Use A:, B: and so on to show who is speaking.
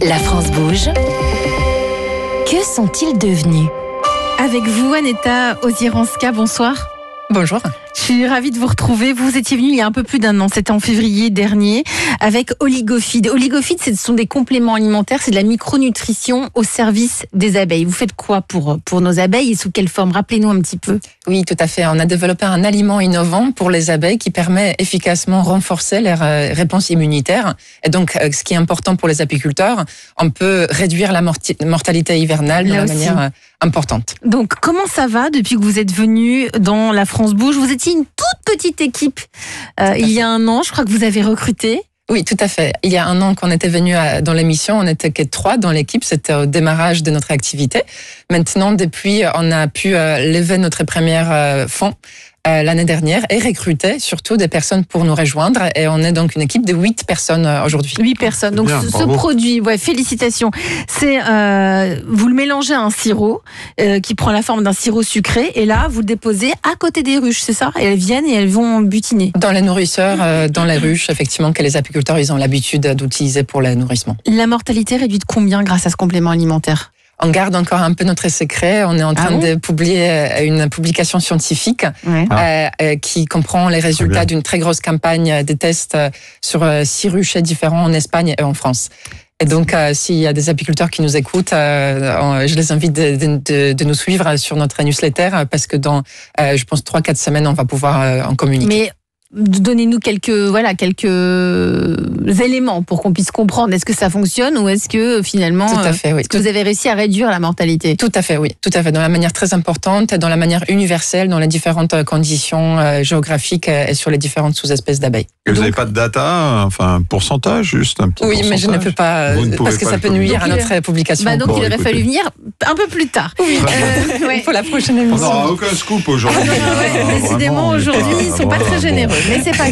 A: La France bouge. Que sont-ils devenus?
B: Avec vous, Aneta Osiranska, bonsoir.
C: Bonjour.
B: Je suis ravie de vous retrouver. Vous étiez venu il y a un peu plus d'un an, c'était en février dernier, avec Oligofeed. Oligofeed, ce sont des compléments alimentaires, c'est de la micronutrition au service des abeilles. Vous faites quoi pour nos abeilles et sous quelle forme? Rappelez-nous un petit peu.
C: Oui, tout à fait. On a développé un aliment innovant pour les abeilles qui permet efficacement renforcer leur réponse immunitaire. Et donc, ce qui est important pour les apiculteurs, on peut réduire la mortalité hivernale de manière importante.
B: Donc, comment ça va depuis que vous êtes venu dans la France Bouge? Vous étiez une toute petite équipe il y a un an, je crois que vous avez recruté.
C: Oui, tout à fait. Il y a un an qu'on était venu dans l'émission, on n'était que 3 dans l'équipe, c'était au démarrage de notre activité. Maintenant, depuis, on a pu lever notre premier fonds l'année dernière et recruter surtout des personnes pour nous rejoindre. Et on est donc une équipe de 8 personnes aujourd'hui.
B: 8 personnes. Donc bien, ce produit, félicitations. C'est vous le mélangez à un sirop qui prend la forme d'un sirop sucré et là vous le déposez à côté des ruches, c'est ça? Et elles viennent et elles vont butiner.
C: Dans les nourrisseurs, dans les ruches, effectivement, que les apiculteurs ils ont l'habitude d'utiliser pour le nourrissement.
B: La mortalité réduite combien grâce à ce complément alimentaire?
C: On garde encore un peu notre secret. On est en train de publier une publication scientifique qui comprend les résultats d'une très grosse campagne de tests sur 6 ruchers différents en Espagne et en France. Et donc, s'il y a des apiculteurs qui nous écoutent, je les invite de nous suivre sur notre newsletter parce que dans, je pense, 3-4 semaines, on va pouvoir en communiquer.
B: Mais donnez-nous quelques éléments pour qu'on puisse comprendre. Est-ce que ça fonctionne ou est-ce que finalement,
C: tout à fait, oui.
B: Est-ce que vous avez réussi à réduire la mortalité?
C: Tout à fait, oui. Tout à fait. Dans la manière très importante, dans la manière universelle, dans les différentes conditions géographiques et sur les différentes sous-espèces d'abeilles.
D: Et vous n'avez pas de data, enfin pourcentage, juste un petit
C: oui,
D: pourcentage.
C: Mais je ne peux pas, parce que ça peut nuire à notre publication.
B: Donc il aurait fallu venir un peu plus tard.
C: Oui. Pour la prochaine émission.
D: On n'aura aucun scoop aujourd'hui.
B: Décidément, aujourd'hui, ils ne sont pas très généreux. Mais c'est pas